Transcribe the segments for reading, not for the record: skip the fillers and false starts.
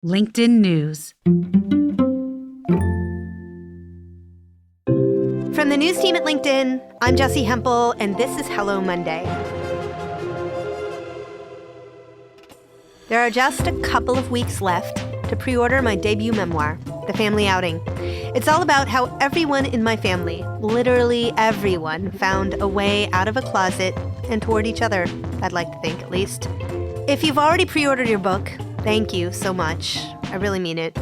LinkedIn News. From the news team at LinkedIn, I'm Jessi Hempel, and this is Hello Monday. There are just a couple of weeks left to pre-order my debut memoir, The Family Outing. It's all about how everyone in my family, literally everyone, found a way out of a closet and toward each other, I'd like to think at least. If you've already pre-ordered your book, thank you so much. I really mean it.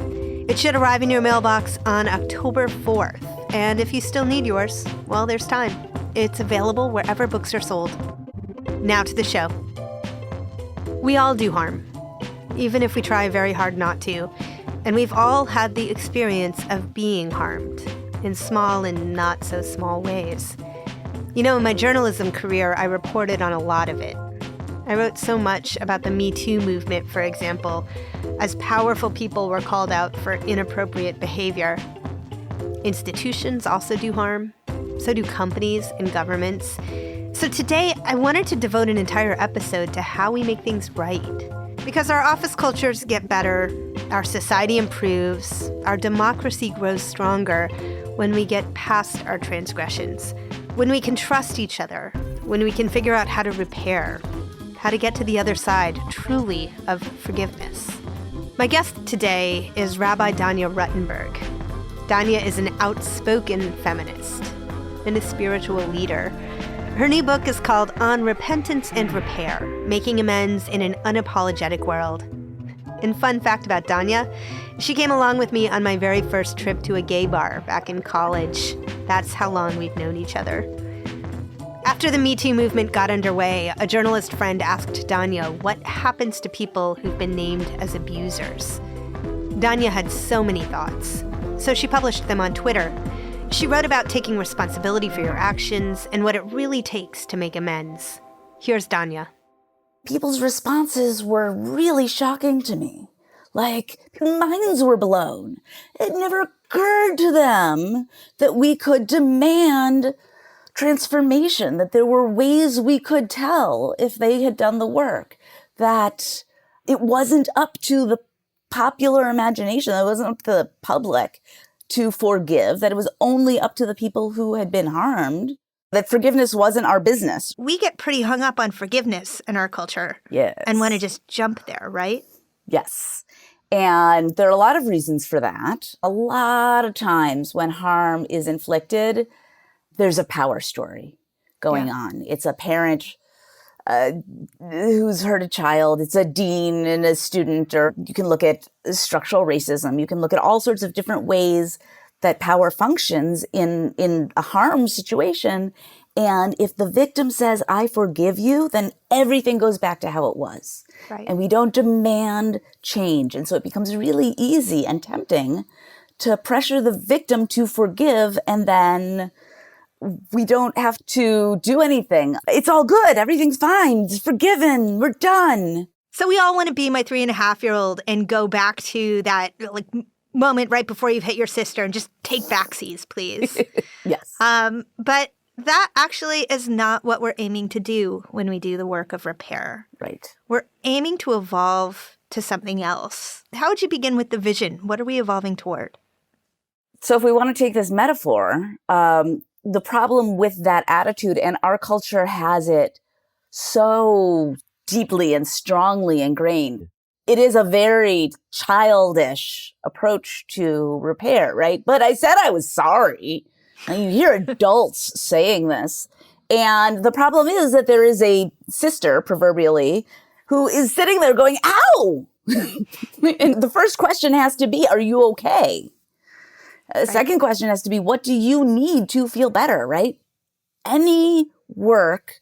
It should arrive in your mailbox on October 4th. And if you still need yours, well, there's time. It's available wherever books are sold. Now to the show. We all do harm, even if we try very hard not to. And we've all had the experience of being harmed in small and not so small ways. You know, in my journalism career, I reported on a lot of it. I wrote so much about the Me Too movement, for example, as powerful people were called out for inappropriate behavior. Institutions also do harm. So do companies and governments. So today, I wanted to devote an entire episode to how we make things right. Because our office cultures get better, our society improves, our democracy grows stronger when we get past our transgressions, when we can trust each other, when we can figure out how to repair, how to get to the other side, truly, of forgiveness. My guest today is Rabbi Danya Ruttenberg. Danya is an outspoken feminist and a spiritual leader. Her new book is called On Repentance and Repair, Making Amends in an Unapologetic World. And fun fact about Danya, she came along with me on my very first trip to a gay bar back in college. That's how long we've known each other. After the Me Too movement got underway, a journalist friend asked Danya what happens to people who've been named as abusers. Danya had so many thoughts, so she published them on Twitter. She wrote about taking responsibility for your actions and what it really takes to make amends. Here's Danya. People's responses were really shocking to me. Like, minds were blown. It never occurred to them that we could demand transformation, that there were ways we could tell if they had done the work, that it wasn't up to the popular imagination, it wasn't up to the public to forgive, that it was only up to the people who had been harmed, that forgiveness wasn't our business. We get pretty hung up on forgiveness in our culture. Yes. And want to just jump there, right? Yes. And there are a lot of reasons for that. A lot of times when harm is inflicted, there's a power story going on. It's a parent who's hurt a child. It's a dean and a student, or you can look at structural racism. You can look at all sorts of different ways that power functions in a harm situation. And if the victim says, I forgive you, then everything goes back to how it was. Right. And we don't demand change. And so it becomes really easy and tempting to pressure the victim to forgive, and then we don't have to do anything. It's all good. Everything's fine. It's forgiven. We're done. So we all want to be my 3.5-year-old and go back to that moment right before you've hit your sister and just take backsies, please. Yes. But that actually is not what we're aiming to do when we do the work of repair. Right. We're aiming to evolve to something else. How would you begin with the vision? What are we evolving toward? So if we want to take this metaphor, the problem with that attitude, and our culture has it so deeply and strongly ingrained, it is a very childish approach to repair, right? But I said I was sorry. And you hear adults saying this. And the problem is that there is a sister, proverbially, who is sitting there going, ow! And the first question has to be, are you okay? The second question has to be, what do you need to feel better, right? Any work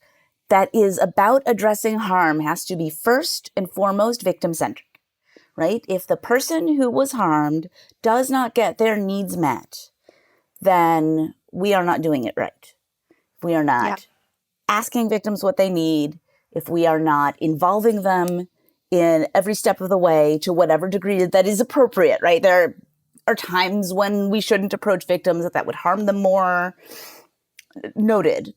that is about addressing harm has to be first and foremost victim-centric, right? If the person who was harmed does not get their needs met, then we are not doing it right. If we are not asking victims what they need, if we are not involving them in every step of the way to whatever degree that is appropriate, right? There are times when we shouldn't approach victims that would harm them more. Noted.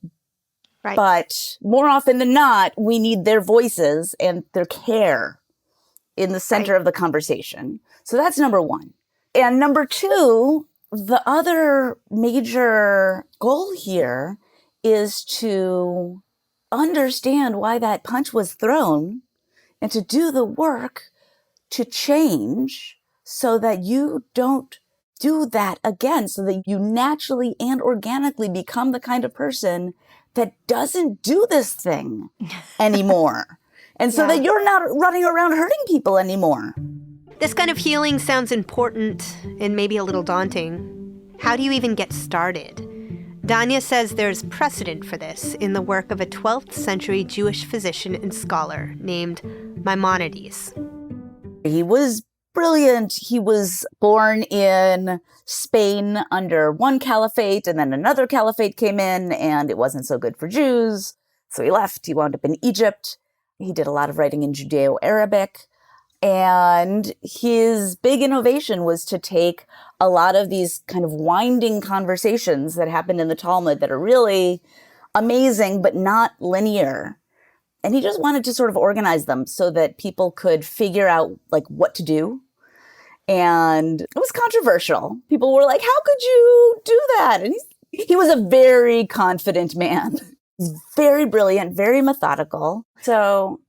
Right. But more often than not, we need their voices and their care in the center of the conversation. So that's number one. And number two, the other major goal here is to understand why that punch was thrown and to do the work to change so that you don't do that again, so that you naturally and organically become the kind of person that doesn't do this thing anymore. And so that you're not running around hurting people anymore. This kind of healing sounds important and maybe a little daunting. How do you even get started? Danya says there's precedent for this in the work of a 12th century Jewish physician and scholar named Maimonides. He was brilliant. He was born in Spain under one caliphate, and then another caliphate came in, and it wasn't so good for Jews. So he left. He wound up in Egypt. He did a lot of writing in Judeo-Arabic. And his big innovation was to take a lot of these kind of winding conversations that happened in the Talmud that are really amazing, but not linear. And he just wanted to sort of organize them so that people could figure out like what to do. And it was controversial. People were like, how could you do that? And he was a very confident man. He's very brilliant, very methodical. So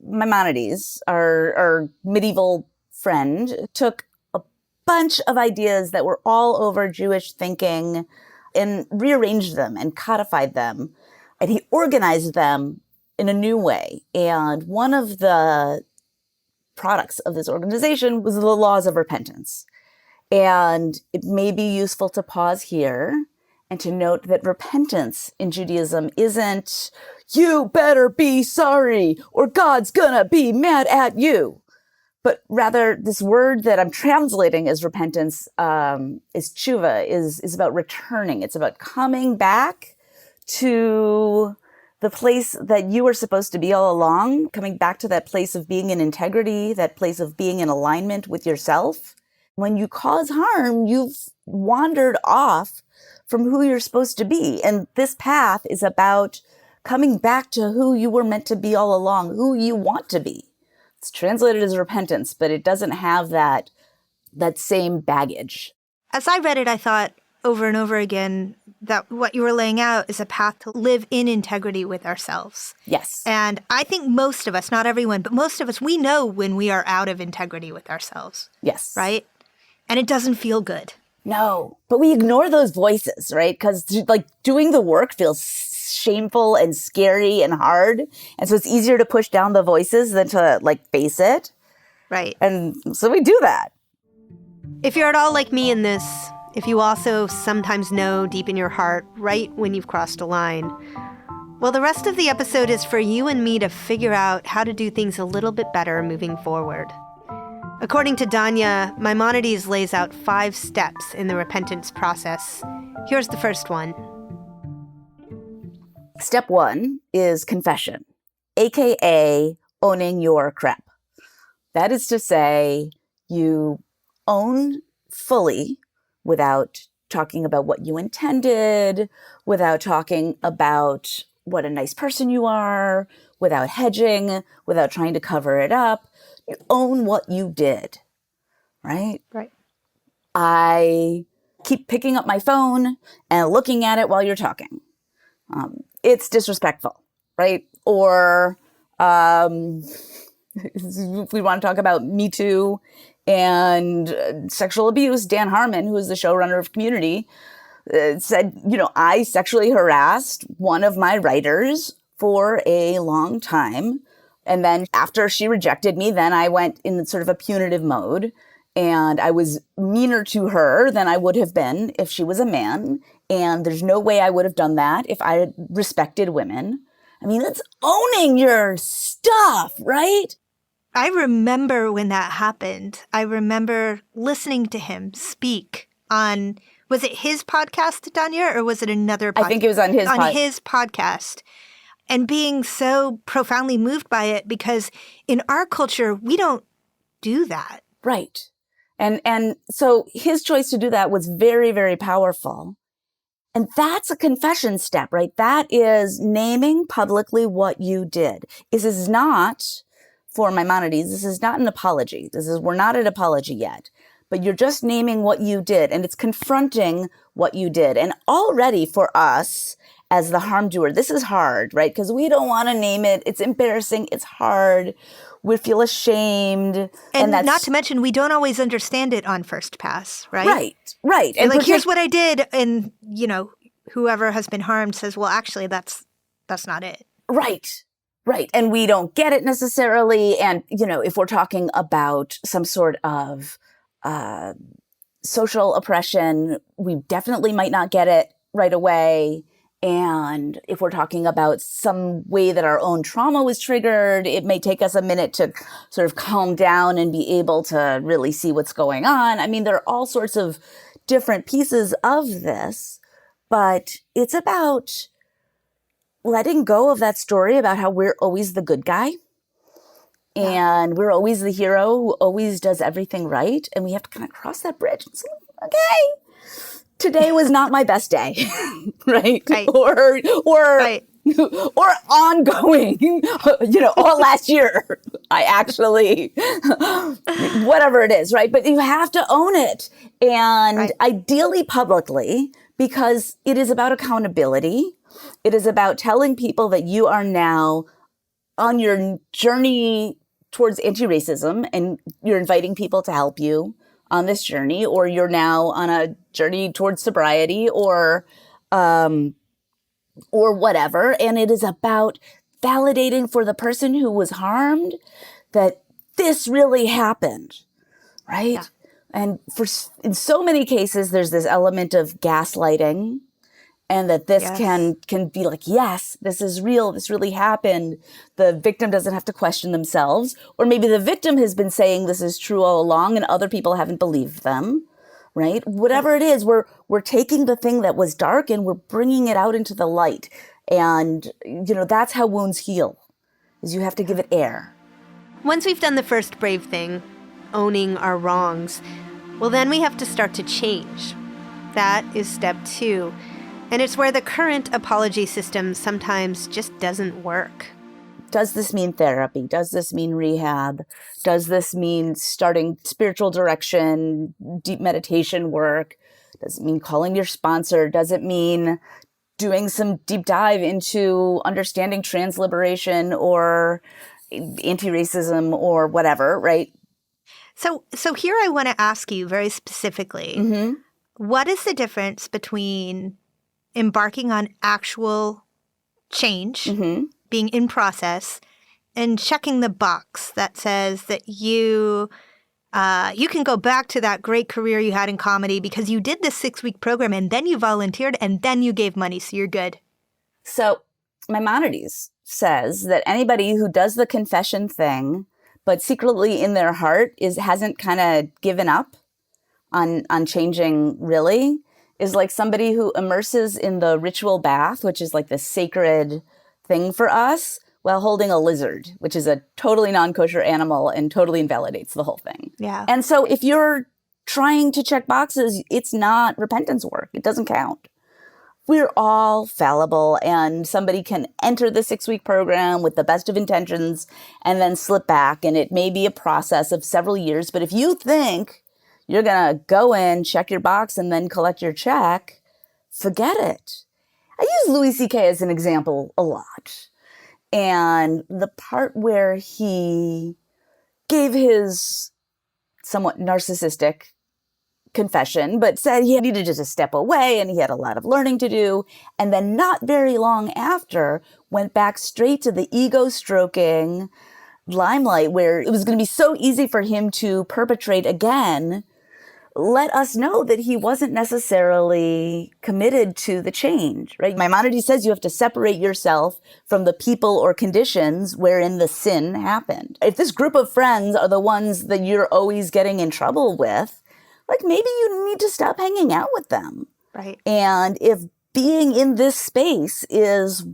Maimonides, our medieval friend, took a bunch of ideas that were all over Jewish thinking and rearranged them and codified them. And he organized them in a new way. And one of the products of this organization was the laws of repentance. And it may be useful to pause here and to note that repentance in Judaism isn't, you better be sorry or God's gonna be mad at you. But rather, this word that I'm translating as repentance is tshuva, is about returning. It's about coming back to the place that you were supposed to be all along, coming back to that place of being in integrity, that place of being in alignment with yourself. When you cause harm, you've wandered off from who you're supposed to be. And this path is about coming back to who you were meant to be all along, who you want to be. It's translated as repentance, but it doesn't have that same baggage. As I read it, I thought over and over again that what you were laying out is a path to live in integrity with ourselves. Yes. And I think most of us, not everyone, but most of us, we know when we are out of integrity with ourselves. Yes. Right? And it doesn't feel good. No, but we ignore those voices, right? Because like doing the work feels shameful and scary and hard. And so it's easier to push down the voices than to like face it. Right. And so we do that. If you're at all like me in this, if you also sometimes know deep in your heart right when you've crossed a line, well, the rest of the episode is for you and me to figure out how to do things a little bit better moving forward. According to Danya, Maimonides lays out 5 steps in the repentance process. Here's the first one. Step 1 is confession, aka owning your crap. That is to say, you own fully without talking about what you intended, without talking about what a nice person you are, without hedging, without trying to cover it up. You own what you did, right? Right. I keep picking up my phone and looking at it while you're talking. It's disrespectful, right? Or if we want to talk about Me Too and sexual abuse, Dan Harmon, who is the showrunner of Community, said, I sexually harassed one of my writers for a long time. And then after she rejected me, then I went in sort of a punitive mode. And I was meaner to her than I would have been if she was a man. And there's no way I would have done that if I had respected women. I mean, that's owning your stuff, right? I remember when that happened. I remember listening to him speak on, was it his podcast, Danya, or was it another podcast? I think it was on his podcast. On his podcast. And being so profoundly moved by it because in our culture, we don't do that. Right. And so his choice to do that was very, very powerful. And that's a confession step, right? That is naming publicly what you did. This is not for Maimonides, this is not an apology. We're not at apology yet, but you're just naming what you did, and it's confronting what you did. And already for us as the harm doer, this is hard, right? Because we don't want to name it. It's embarrassing. It's hard. We feel ashamed. And not to mention, we don't always understand it on first pass, right? Right. And like, here's what I did. And, whoever has been harmed says, well, actually, that's not it. Right. And we don't get it necessarily. And, if we're talking about some sort of social oppression, we definitely might not get it right away. And if we're talking about some way that our own trauma was triggered, it may take us a minute to sort of calm down and be able to really see what's going on. I mean, there are all sorts of different pieces of this, but it's about letting go of that story about how we're always the good guy and we're always the hero who always does everything right. And we have to kind of cross that bridge and say, okay, today was not my best day, right? Or ongoing, all last year, I actually, whatever it is, right? But you have to own it, and ideally publicly, because it is about accountability. It is about telling people that you are now on your journey towards anti-racism, and you're inviting people to help you on this journey, or you're now on a journey towards sobriety or whatever. And it is about validating for the person who was harmed that this really happened, right? Yeah. And in so many cases, there's this element of gaslighting, and that this can be like, yes, this is real. This really happened. The victim doesn't have to question themselves. Or maybe the victim has been saying this is true all along and other people haven't believed them, right? Whatever it is, we're taking the thing that was dark and we're bringing it out into the light. And, that's how wounds heal, is you have to give it air. Once we've done the first brave thing, owning our wrongs, well, then we have to start to change. That is step 2. And it's where the current apology system sometimes just doesn't work. Does this mean therapy? Does this mean rehab? Does this mean starting spiritual direction, deep meditation work? Does it mean calling your sponsor? Does it mean doing some deep dive into understanding trans liberation or anti-racism or whatever, right? So here I want to ask you very specifically, what is the difference between embarking on actual change, being in process, and checking the box that says that you can go back to that great career you had in comedy because you did this 6-week program and then you volunteered and then you gave money, so you're good? So Maimonides says that anybody who does the confession thing, but secretly in their heart hasn't kind of given up on changing really, is like somebody who immerses in the ritual bath, which is like the sacred thing for us, while holding a lizard, which is a totally non-kosher animal and totally invalidates the whole thing. Yeah. And so if you're trying to check boxes, it's not repentance work. It doesn't count. We're all fallible, and somebody can enter the 6-week program with the best of intentions and then slip back. And it may be a process of several years. But if you think you're going to go in, check your box, and then collect your check, forget it. I use Louis C.K. as an example a lot. And the part where he gave his somewhat narcissistic confession, but said he needed to just step away and he had a lot of learning to do. And then not very long after, went back straight to the ego-stroking limelight where it was going to be so easy for him to perpetrate again, let us know that he wasn't necessarily committed to the change, right? Maimonides says you have to separate yourself from the people or conditions wherein the sin happened. If this group of friends are the ones that you're always getting in trouble with, like maybe you need to stop hanging out with them. Right. And if being in this space is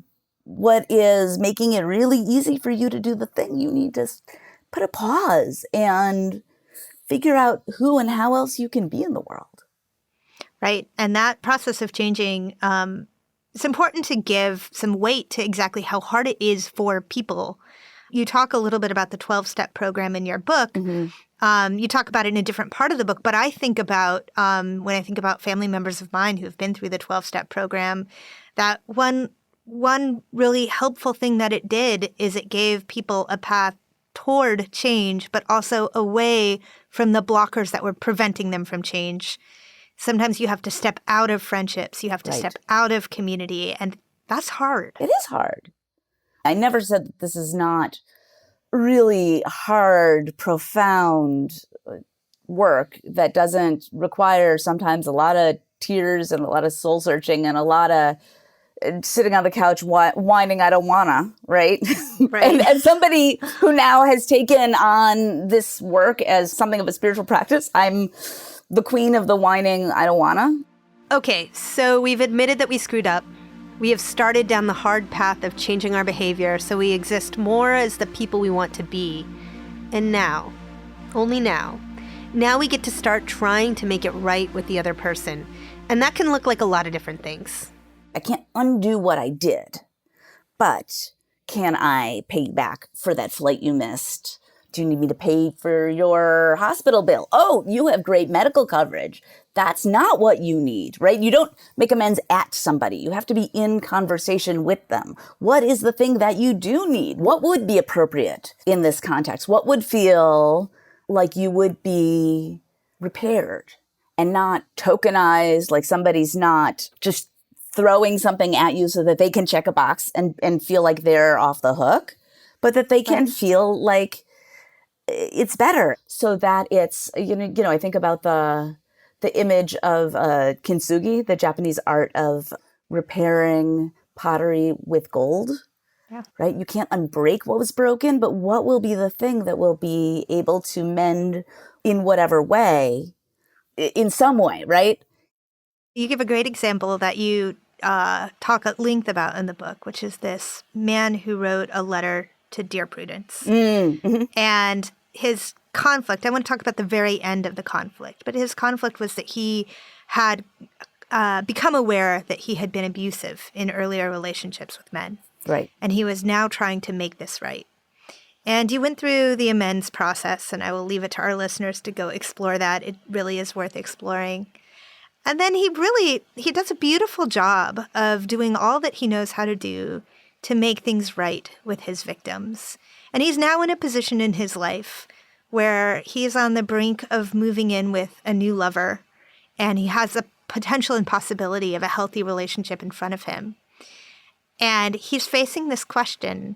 what is making it really easy for you to do the thing, you need to put a pause and figure out who and how else you can be in the world. Right. And that process of changing, it's important to give some weight to exactly how hard it is for people You talk a little bit about the 12-step program in your book. You talk about it in a different part of the book, but I think about, when I think about family members of mine who've been through the 12-step program, that one really helpful thing that it did is it gave people a path toward change, but also away from the blockers that were preventing them from change. Sometimes you have to step out of friendships. You have to step out of community, and that's hard. It is hard. I never said that this is not really hard, profound work that doesn't require sometimes a lot of tears and a lot of soul searching and a lot of sitting on the couch whining, I don't wanna, right? Right. And somebody who now has taken on this work as something of a spiritual practice, I'm the queen of the whining, I don't wanna. Okay, so we've admitted that we screwed up. We have started down the hard path of changing our behavior so we exist more as the people we want to be. And now, only now we get to start trying to make it right with the other person. And that can look like a lot of different things. I can't undo what I did, but can I pay you back for that flight you missed? Do you need me to pay for your hospital bill? Oh, you have great medical coverage. That's not what you need, right? You don't make amends at somebody. You have to be in conversation with them. What is the thing that you do need? What would be appropriate in this context? What would feel like you would be repaired and not tokenized, like somebody's not just throwing something at you so that they can check a box and feel like they're off the hook, but that they can feel like it's better, so that it's, you know, I think about the image of kintsugi, the Japanese art of repairing pottery with gold, right? You can't unbreak what was broken, but what will be the thing that will be able to mend in whatever way, in some way, right? You give a great example that you talk at length about in the book, which is this man who wrote a letter to Dear Prudence. And his conflict, I want to talk about the very end of the conflict, but his conflict was that he had become aware that he had been abusive in earlier relationships with men. Right. And he was now trying to make this right. And you went through the amends process, and I will leave it to our listeners to go explore that. It really is worth exploring. And then he does a beautiful job of doing all that he knows how to do to make things right with his victims. And he's now in a position in his life where he is on the brink of moving in with a new lover, and he has a potential and possibility of a healthy relationship in front of him. And he's facing this question,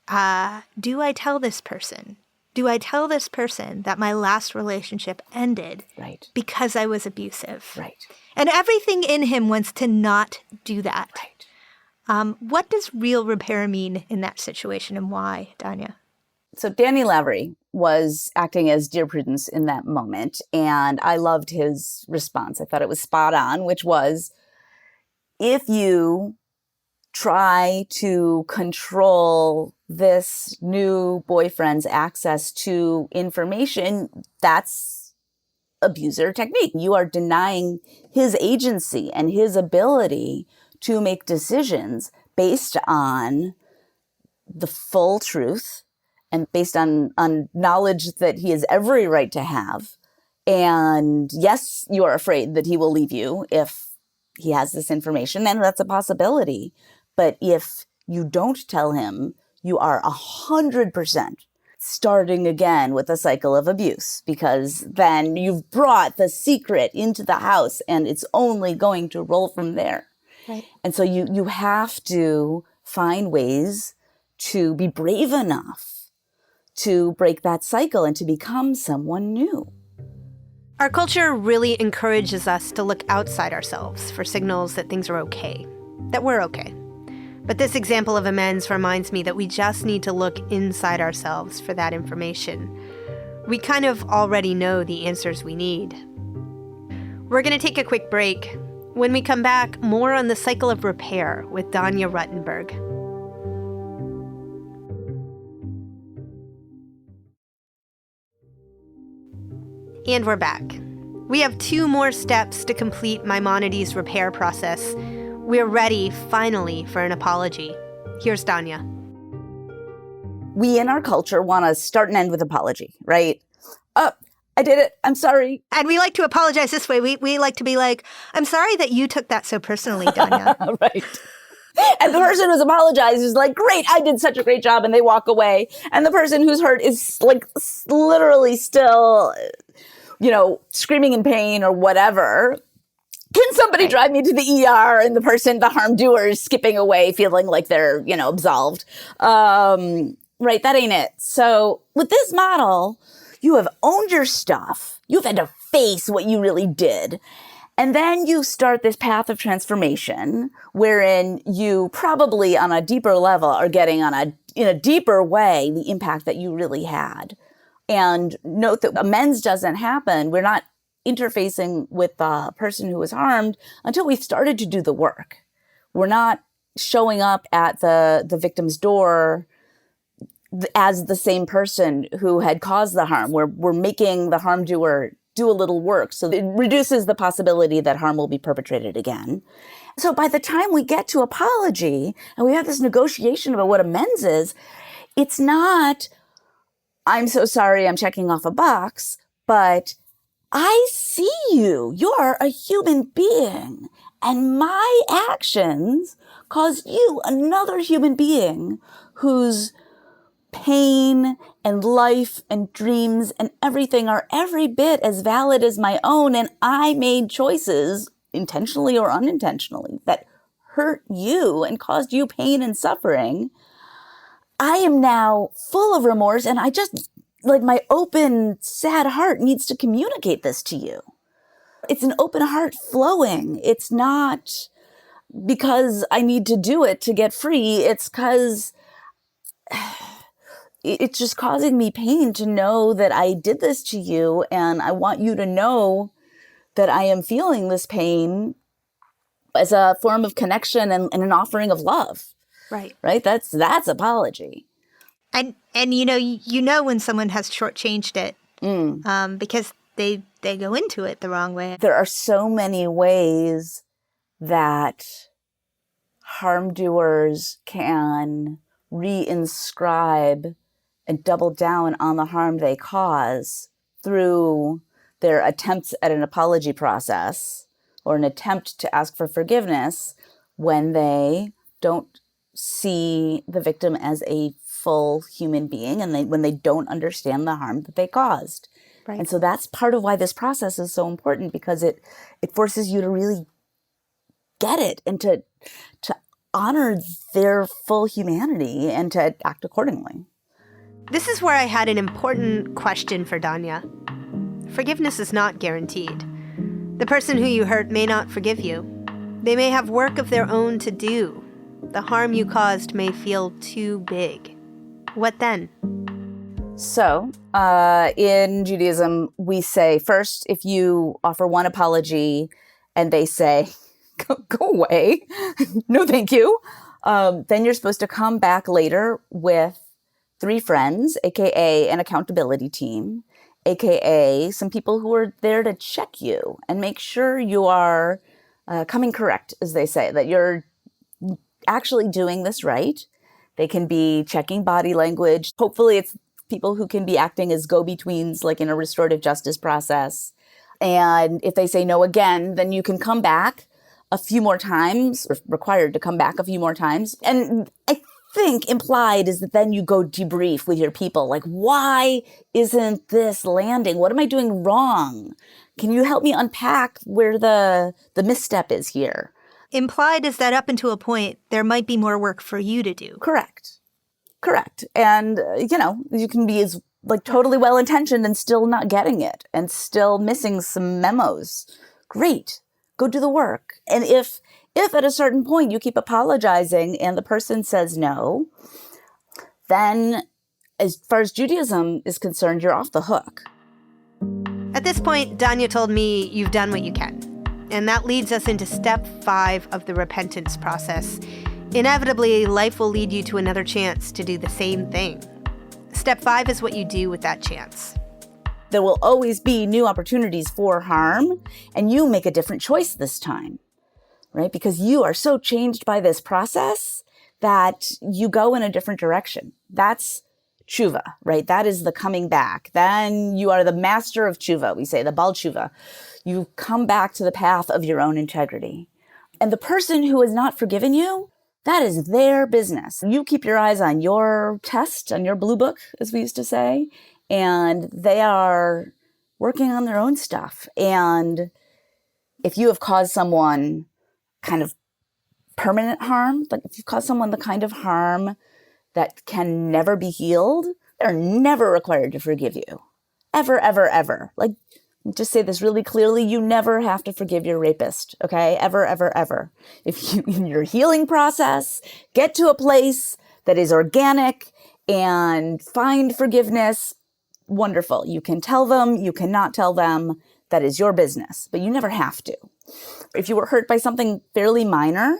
do I tell this person? Do I tell this person that my last relationship ended because I was abusive? Right. And everything in him wants to not do that. Right. What does real repair mean in that situation, and why, Danya? So Danny Lavery was acting as Dear Prudence in that moment, and I loved his response. I thought it was spot on, which was, if you try to control this new boyfriend's access to information, that's abuser technique. You are denying his agency and his ability to make decisions based on the full truth and based on knowledge that he has every right to have. And yes, you are afraid that he will leave you if he has this information, and that's a possibility. But if you don't tell him, you are 100% starting again with a cycle of abuse, because then you've brought the secret into the house and it's only going to roll from there. Right. And so you have to find ways to be brave enough to break that cycle and to become someone new. Our culture really encourages us to look outside ourselves for signals that things are okay, that we're okay. But this example of amends reminds me that we just need to look inside ourselves for that information. We kind of already know the answers we need. We're going to take a quick break. When we come back, more on the cycle of repair with Danya Ruttenberg. And we're back. We have 2 more steps to complete Maimonides' repair process. We're ready, finally, for an apology. Here's Danya. we in our culture want to start and end with apology, right? Oh, I did it. I'm sorry. And we like to apologize this way. We like to be like, I'm sorry that you took that so personally, Danya. Right. And the person who's apologized is like, great, I did such a great job. And they walk away. And the person who's hurt is like literally still, screaming in pain or whatever. Can somebody drive me to the ER? And the harm doer is skipping away, feeling like they're, absolved. Right. That ain't it. So with this model, you have owned your stuff. You've had to face what you really did. And then you start this path of transformation wherein you probably on a deeper level are getting in a deeper way the impact that you really had. And note that amends doesn't happen. We're not interfacing with the person who was harmed until we've started to do the work. We're not showing up at the victim's door as the same person who had caused the harm. We're making the harm doer do a little work. So it reduces the possibility that harm will be perpetrated again. So by the time we get to apology and we have this negotiation about what amends is, it's not, I'm so sorry, I'm checking off a box, but I see you. You're a human being. And my actions caused you, another human being, whose pain and life and dreams and everything are every bit as valid as my own. And I made choices, intentionally or unintentionally, that hurt you and caused you pain and suffering. I am now full of remorse, and I just, my open, sad heart needs to communicate this to you. It's an open heart flowing. It's not because I need to do it to get free. It's because it's just causing me pain to know that I did this to you. And I want you to know that I am feeling this pain as a form of connection and an offering of love. Right. Right. That's apology. And you know when someone has shortchanged it because they go into it the wrong way. There are so many ways that harm doers can reinscribe and double down on the harm they cause through their attempts at an apology process or an attempt to ask for forgiveness when they don't see the victim as a full human being and when they don't understand the harm that they caused. Right. And so that's part of why this process is so important, because it forces you to really get it and to honor their full humanity and to act accordingly. This is where I had an important question for Danya. Forgiveness is not guaranteed. The person who you hurt may not forgive you. They may have work of their own to do. The harm you caused may feel too big. What then? So, in Judaism, we say first, if you offer one apology and they say, go away, no thank you, then you're supposed to come back later with 3 friends, aka an accountability team, aka some people who are there to check you and make sure you are coming correct, as they say, that you're actually doing this right. They can be checking body language. Hopefully it's people who can be acting as go-betweens, like in a restorative justice process. And if they say no again, then you can come back a few more times, or required to come back a few more times. And I think implied is that then you go debrief with your people. Like, why isn't this landing? What am I doing wrong? Can you help me unpack where the misstep is here? Implied is that up until a point, there might be more work for you to do. Correct. And, you can be as totally well-intentioned and still not getting it and still missing some memos. Great. Go do the work. And if at a certain point you keep apologizing and the person says no, then as far as Judaism is concerned, you're off the hook. At this point, Danya told me you've done what you can. And that leads us into step 5 of the repentance process. Inevitably, life will lead you to another chance to do the same thing. Step 5 is what you do with that chance. There will always be new opportunities for harm, and you make a different choice this time, right? Because you are so changed by this process that you go in a different direction. That's tshuva, right? That is the coming back. Then you are the master of tshuva, we say, the bal tshuva. You come back to the path of your own integrity. And the person who has not forgiven you, that is their business. You keep your eyes on your test, on your blue book, as we used to say, and they are working on their own stuff. And if you have caused someone kind of permanent harm, like if you've caused someone the kind of harm that can never be healed, they're never required to forgive you. Ever, ever, ever. Like, just say this really clearly, you never have to forgive your rapist, okay? Ever, ever, ever. If you, in your healing process, get to a place that is organic and find forgiveness, wonderful. You can tell them, you cannot tell them, that is your business, but you never have to. If you were hurt by something fairly minor,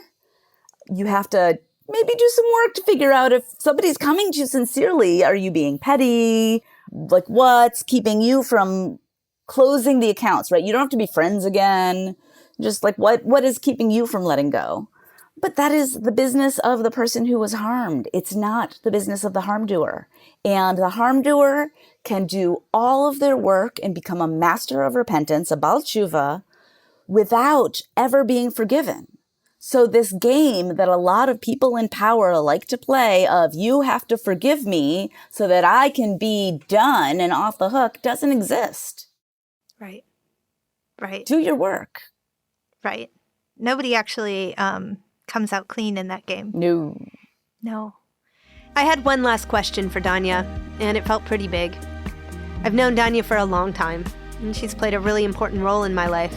you have to maybe do some work to figure out if somebody's coming to you sincerely. Are you being petty? Like, what's keeping you from closing the accounts, right? You don't have to be friends again. Just like, what is keeping you from letting go? But that is the business of the person who was harmed. It's not the business of the harm doer. And the harm doer can do all of their work and become a master of repentance, a bal tshuva, without ever being forgiven. So this game that a lot of people in power like to play of you have to forgive me so that I can be done and off the hook doesn't exist. Right. Right. Do your work. Right. Nobody actually comes out clean in that game. No. I had one last question for Danya, and it felt pretty big. I've known Danya for a long time, and she's played a really important role in my life.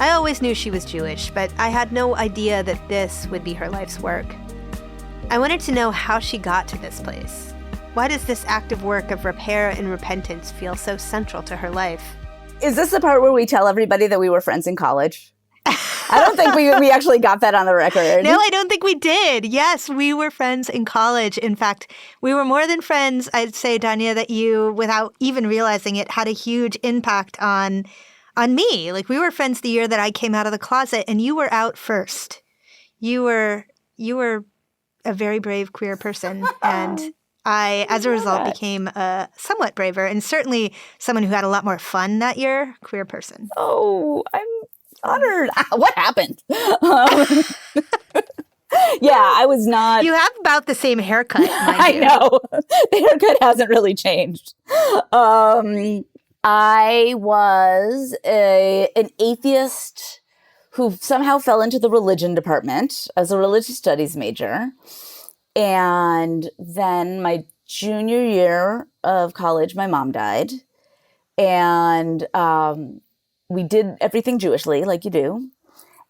I always knew she was Jewish, but I had no idea that this would be her life's work. I wanted to know how she got to this place. Why does this active work of repair and repentance feel so central to her life? Is this the part where we tell everybody that we were friends in college? I don't think we actually got that on the record. No, I don't think we did. Yes, we were friends in college. In fact, we were more than friends. I'd say, Danya, that you, without even realizing it, had a huge impact on me. Like, we were friends the year that I came out of the closet, and you were out first. You were a very brave queer person, and I, as a result, became somewhat braver, and certainly someone who had a lot more fun that year, queer person. Oh, I'm honored. What happened? Yeah, I was not. You have about the same haircut, mind I you. know. The haircut hasn't really changed. I was an atheist who somehow fell into the religion department as a religious studies major. And then my junior year of college, my mom died. And we did everything Jewishly, like you do.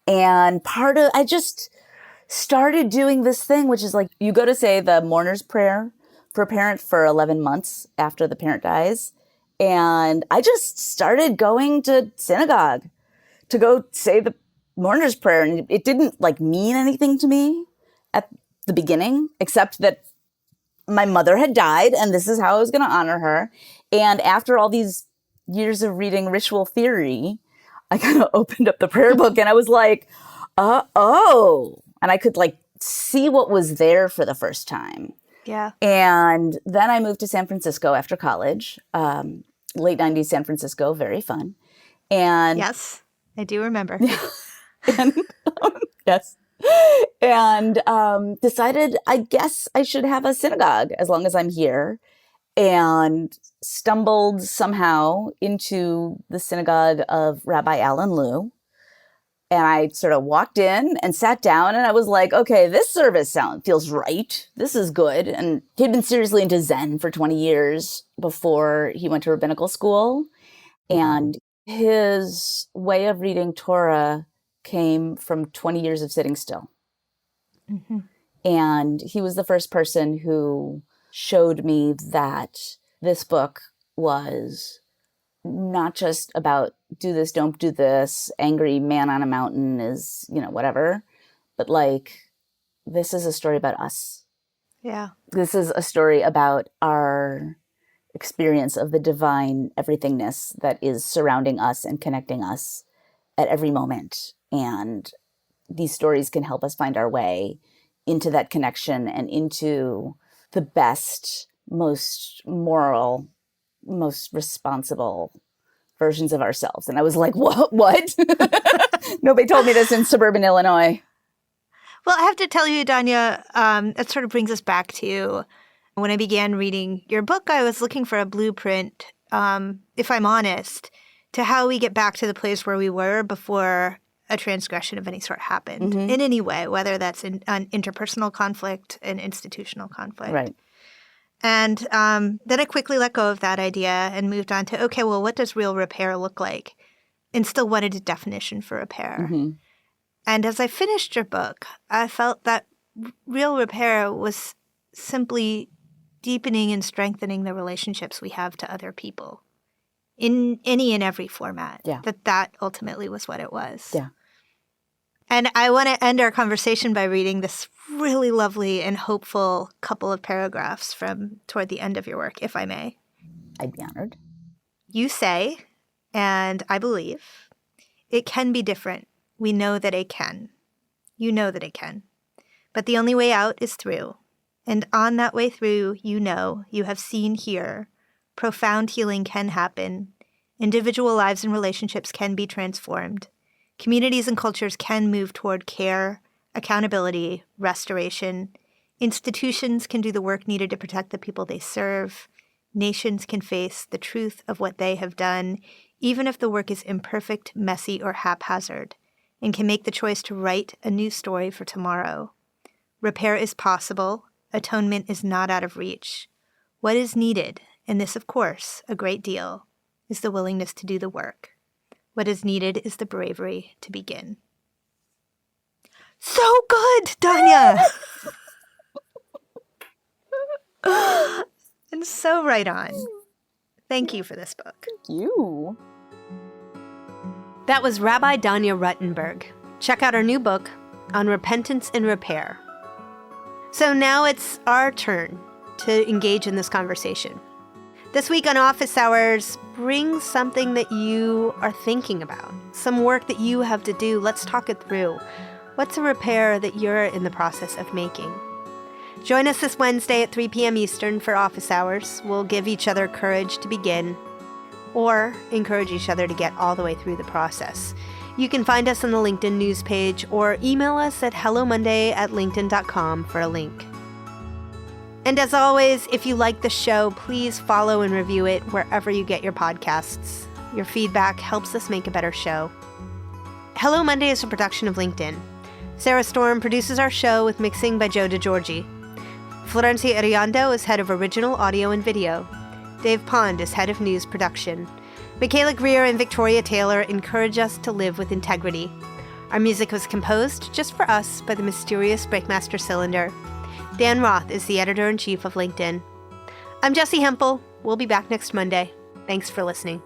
And I just started doing this thing, which is like, you go to say the mourner's prayer for a parent for 11 months after the parent dies. And I just started going to synagogue to go say the mourner's prayer. And it didn't like mean anything to me at the beginning, except that my mother had died and this is how I was going to honor her. And after all these years of reading ritual theory, I kind of opened up the prayer book and I was like, oh, and I could like see what was there for the first time. Yeah. And then I moved to San Francisco after college, late 90s San Francisco, very fun. And yes, I do remember. and, yes. And decided, I guess I should have a synagogue as long as I'm here. And stumbled somehow into the synagogue of Rabbi Alan Liu. And I sort of walked in and sat down and I was like, okay, this service feels right. This is good. And he'd been seriously into Zen for 20 years before he went to rabbinical school. And his way of reading Torah came from 20 years of sitting still. Mm-hmm. And he was the first person who showed me that this book was not just about do this, don't do this, angry man on a mountain is, whatever. But like, this is a story about us. Yeah. This is a story about our experience of the divine everythingness that is surrounding us and connecting us at every moment. And these stories can help us find our way into that connection and into the best most moral, most responsible versions of ourselves. And I was like, what? Nobody told me this in suburban Illinois. Well, I have to tell you, Danya, it sort of brings us back to when I began reading your book, I was looking for a blueprint, if I'm honest, to how we get back to the place where we were before a transgression of any sort happened in any way, whether that's an interpersonal conflict, an institutional conflict. Right. And then I quickly let go of that idea and moved on to, okay, well, what does real repair look like? And still wanted a definition for repair. Mm-hmm. And as I finished your book, I felt that real repair was simply deepening and strengthening the relationships we have to other people in any and every format. Yeah. That ultimately was what it was. Yeah. And I want to end our conversation by reading this really lovely and hopeful couple of paragraphs from toward the end of your work, if I may. I'd be honored. You say, and I believe, it can be different. We know that it can. You know that it can. But the only way out is through. And on that way through, you know, you have seen here, profound healing can happen. Individual lives and relationships can be transformed. Communities and cultures can move toward care, accountability, restoration. Institutions can do the work needed to protect the people they serve. Nations can face the truth of what they have done, even if the work is imperfect, messy, or haphazard, and can make the choice to write a new story for tomorrow. Repair is possible. Atonement is not out of reach. What is needed, and this, of course, a great deal, is the willingness to do the work. What is needed is the bravery to begin. So good, Danya! And so right on. Thank you for this book. Thank you. That was Rabbi Danya Ruttenberg. Check out our new book on repentance and repair. So now it's our turn to engage in this conversation. This week on Office Hours, bring something that you are thinking about, some work that you have to do. Let's talk it through. What's a repair that you're in the process of making? Join us this Wednesday at 3 p.m. Eastern for Office Hours. We'll give each other courage to begin or encourage each other to get all the way through the process. You can find us on the LinkedIn news page or email us at hellomonday@linkedin.com for a link. And as always, if you like the show, please follow and review it wherever you get your podcasts. Your feedback helps us make a better show. Hello Monday is a production of LinkedIn. Sarah Storm produces our show with mixing by Joe DeGiorgi. Florencia Ariando is head of original audio and video. Dave Pond is head of news production. Michaela Greer and Victoria Taylor encourage us to live with integrity. Our music was composed just for us by the mysterious Breakmaster Cylinder. Dan Roth is the editor-in-chief of LinkedIn. I'm Jessi Hempel. We'll be back next Monday. Thanks for listening.